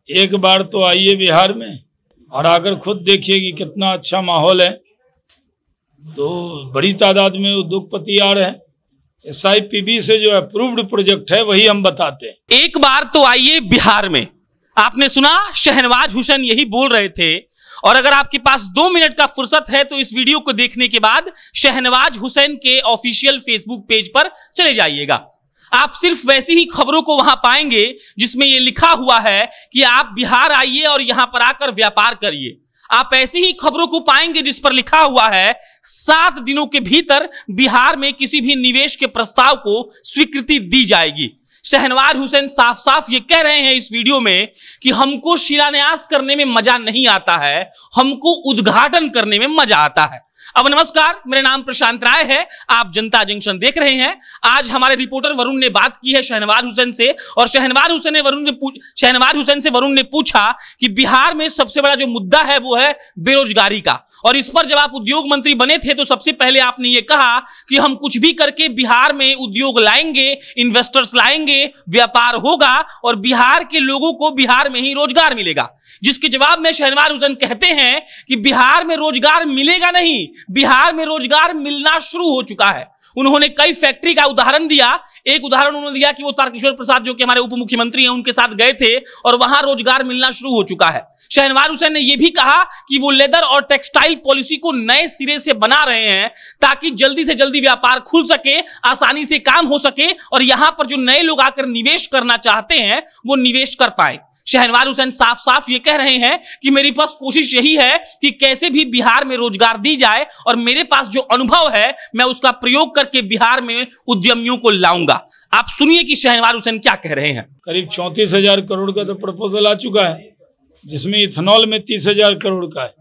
एक बार तो आइए बिहार में और आकर खुद देखिए कि कितना अच्छा माहौल है। तो बड़ी तादाद में उद्योगपति आ रहे हैं। SIPB से जो अप्रूव्ड प्रोजेक्ट है वही हम बताते हैं। एक बार तो आइए बिहार में, आपने सुना शहनवाज हुसैन यही बोल रहे थे। और अगर आपके पास 2 मिनट का फुर्सत है तो इस वीडियो को देखने के बाद शहनवाज हुसैन के ऑफिशियल फेसबुक पेज पर चले जाइएगा। आप सिर्फ वैसी ही खबरों को वहां पाएंगे जिसमें यह लिखा हुआ है कि आप बिहार आइए और यहां पर आकर व्यापार करिए। आप ऐसी ही खबरों को पाएंगे जिस पर लिखा हुआ है 7 दिनों के भीतर बिहार में किसी भी निवेश के प्रस्ताव को स्वीकृति दी जाएगी। शहनवाज हुसैन साफ साफ ये कह रहे हैं इस वीडियो में कि हमको शिलान्यास करने में मजा नहीं आता है, हमको उद्घाटन करने में मजा आता है। अब नमस्कार, मेरा नाम प्रशांत राय है, आप जनता जंक्शन देख रहे हैं। आज हमारे रिपोर्टर वरुण ने बात की है शहनवाज हुसैन से, और शहनवाज हुसैन से वरुण ने पूछा कि बिहार में सबसे बड़ा जो मुद्दा है वो है बेरोजगारी का। और इस पर जब आप उद्योग मंत्री बने थे तो सबसे पहले आपने ये कहा कि हम कुछ भी करके बिहार में उद्योग लाएंगे, इन्वेस्टर्स लाएंगे, व्यापार होगा और बिहार के लोगों को बिहार में ही रोजगार मिलेगा। जिसके जवाब में शहनवाज हुसैन कहते हैं कि बिहार में रोजगार मिलेगा नहीं, बिहार में रोजगार मिलना शुरू हो चुका है। उन्होंने कई फैक्ट्री का उदाहरण दिया। एक उदाहरण उन्होंने दिया कि वो तारकिशोर प्रसाद जो कि हमारे उप मुख्यमंत्री हैं उनके साथ गए थे और वहां रोजगार मिलना शुरू हो चुका है। शहनवाज हुसैन ने यह भी कहा कि वो लेदर और टेक्सटाइल पॉलिसी को नए सिरे से बना रहे हैं ताकि जल्दी से जल्दी व्यापार खुल सके, आसानी से काम हो सके और यहां पर जो नए लोग आकर निवेश करना चाहते हैं वो निवेश कर पाए। शहनवाज हुसैन साफ साफ ये कह रहे हैं कि मेरी पास कोशिश यही है कि कैसे भी बिहार में रोजगार दी जाए और मेरे पास जो अनुभव है मैं उसका प्रयोग करके बिहार में उद्यमियों को लाऊंगा। आप सुनिए कि शहनवाज हुसैन क्या कह रहे हैं। करीब 34,000 करोड़ का तो प्रपोजल आ चुका है, जिसमें इथेनॉल में 30,000 करोड़ का है।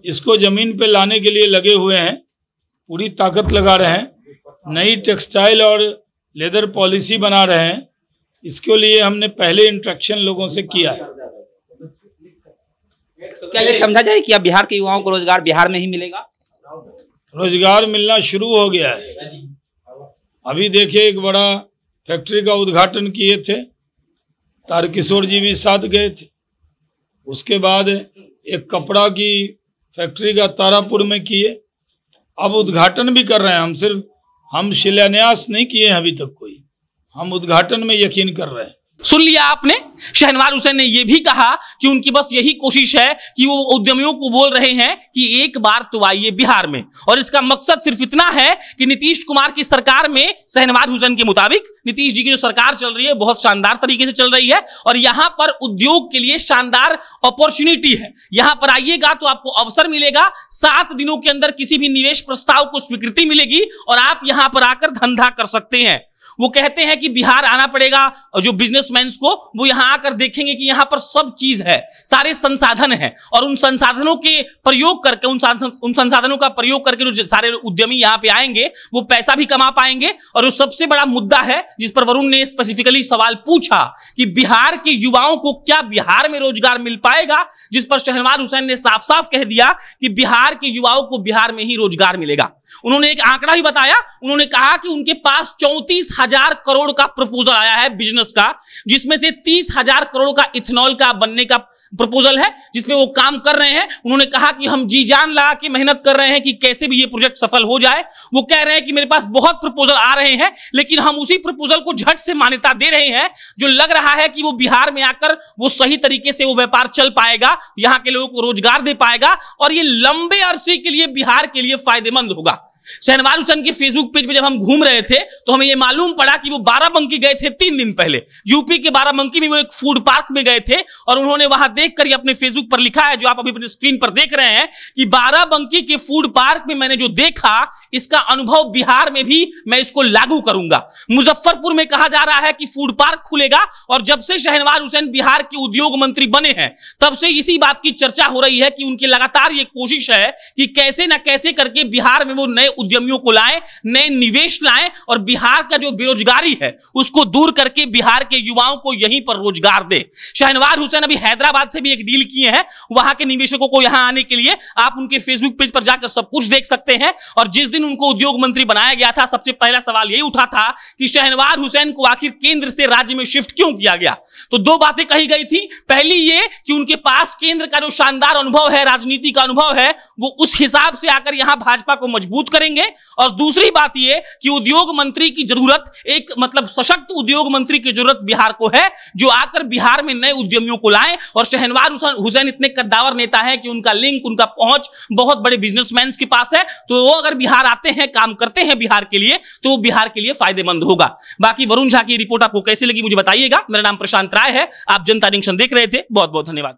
इसको जमीन पे लाने के लिए लगे हुए हैं, पूरी ताकत लगा रहे हैं। नई टेक्सटाइल और लेदर पॉलिसी बना रहे हैं। इसके लिए हमने पहले इंट्रैक्शन लोगों से किया है। तो क्या ये समझा जाए कि अब बिहार के युवाओं को रोजगार बिहार में ही मिलेगा? रोजगार मिलना शुरू हो गया है। अभी देखिए एक बड़ा फैक्ट्री का उद्घाटन किए थे, तारकिशोर जी भी साथ गए थे। उसके बाद एक कपड़ा की फैक्ट्री का तारापुर में किए। अब उद्घाटन भी कर रहे हैं। हम शिलान्यास नहीं किए हैं अभी तक कोई, हम उद्घाटन में यकीन कर रहे हैं। सुन लिया आपने, शहनवाज हुसैन ने यह भी कहा कि उनकी बस यही कोशिश है कि वो उद्यमियों को बोल रहे हैं कि एक बार तो आइए बिहार में। और इसका मकसद सिर्फ इतना है कि नीतीश कुमार की सरकार में, शहनवाज हुसैन के मुताबिक नीतीश जी की जो सरकार चल रही है बहुत शानदार तरीके से चल रही है और यहां पर उद्योग के लिए शानदार अपॉर्चुनिटी है। यहां पर आइएगा तो आपको अवसर मिलेगा, 7 दिनों के अंदर किसी भी निवेश प्रस्ताव को स्वीकृति मिलेगी और आप यहां पर आकर धंधा कर सकते हैं। वो कहते हैं कि बिहार आना पड़ेगा और जो बिजनेसमैन को वो यहां आकर देखेंगे कि यहां पर सब चीज है, सारे संसाधन हैं और उन संसाधनों के प्रयोग करके उन संसाधनों का प्रयोग करके जो सारे उद्यमी यहां पे आएंगे वो पैसा भी कमा पाएंगे। और जो सबसे बड़ा मुद्दा है जिस पर वरुण ने स्पेसिफिकली सवाल पूछा कि बिहार के युवाओं को क्या बिहार में रोजगार मिल पाएगा, जिस पर शहनवाज हुसैन ने साफ साफ कह दिया कि बिहार के युवाओं को बिहार में ही रोजगार मिलेगा। उन्होंने एक आंकड़ा भी बताया। उन्होंने कहा कि उनके पास 34,000 करोड़ का प्रपोजल आया है बिजनेस का, जिसमें से 30,000 करोड़ का इथेनॉल का बनने का प्रपोजल है जिसमें वो काम कर रहे हैं। उन्होंने कहा कि हम जी जान लगा के मेहनत कर रहे हैं कि कैसे भी ये प्रोजेक्ट सफल हो जाए। वो कह रहे हैं कि मेरे पास बहुत प्रपोजल आ रहे हैं लेकिन हम उसी प्रपोजल को झट से मान्यता दे रहे हैं जो लग रहा है कि वो बिहार में आकर वो सही तरीके से वो व्यापार चल पाएगा, यहाँ के लोगों को रोजगार दे पाएगा और ये लंबे अरसे के लिए बिहार के लिए फायदेमंद होगा। शहनवाज हुसैन के फेसबुक पेज पे जब हम घूम रहे थे तो हमें यह मालूम पड़ा कि वो बाराबंकी गए थे 3 दिन पहले। यूपी के बाराबंकी में वो एक फूड पार्क में गए थे और उन्होंने वहां देखकर अपने फेसबुक पर लिखा है, जो आप अभी अपने स्क्रीन पर देख रहे हैं, कि बाराबंकी के फूड पार्क में मैंने जो देखा इसका अनुभव बिहार में भी मैं इसको लागू करूंगा। मुजफ्फरपुर में कहा जा रहा है कि फूड पार्क खुलेगा और जब से शहनवाज हुसैन बिहार के उद्योग मंत्री बने हैं तब से इसी बात की चर्चा हो रही है कि उनकी लगातार ये कोशिश है कि कैसे ना कैसे करके बिहार में वो नए उद्यमियों को लाएं, नए निवेश लाएं और बिहार का जो बेरोजगारी है उसको दूर करके बिहार के युवाओं को यहीं पर रोजगार दे। शहनवाज हुसैन अभी हैदराबाद से भी एक डील किए हैं, वहां के निवेशकों को यहां आने के लिए आप उनके फेसबुक पेज पर जाकर सब कुछ देख सकते हैं। और जिस दिन उनको उद्योग मंत्री बनाया गया था, सबसे पहला सवाल यही उठा था कि शहनवाज हुसैन को आखिर केंद्र से राज्य में शिफ्ट क्यों किया गया। तो दो बातें कही गई थी, पहली ये कि उनके पास केंद्र का जो शानदार अनुभव है, राजनीति का अनुभव है, वो उस हिसाब से आकर यहां भाजपा को मजबूत करेंगे। और दूसरी बात ये कि उद्योग मंत्री की जरूरत, एक मतलब सशक्त उद्योग मंत्री की जरूरत बिहार को है, जो आकर बिहार में नए उद्यमियों को लाएं। और शहनवाज हुसैन इतने कद्दावर नेता है कि उनका लिंक, उनका पहुंच बहुत बड़े बिजनेसमैन के पास है, तो वो अगर बिहार आते हैं, काम करते हैं बिहार के लिए, तो वो बिहार के लिए फायदेमंद होगा। बाकी वरुण झा की रिपोर्ट आपको कैसी लगी मुझे बताइएगा। मेरा नाम प्रशांत राय है, आप जनता जंक्शन देख रहे थे। बहुत बहुत धन्यवाद।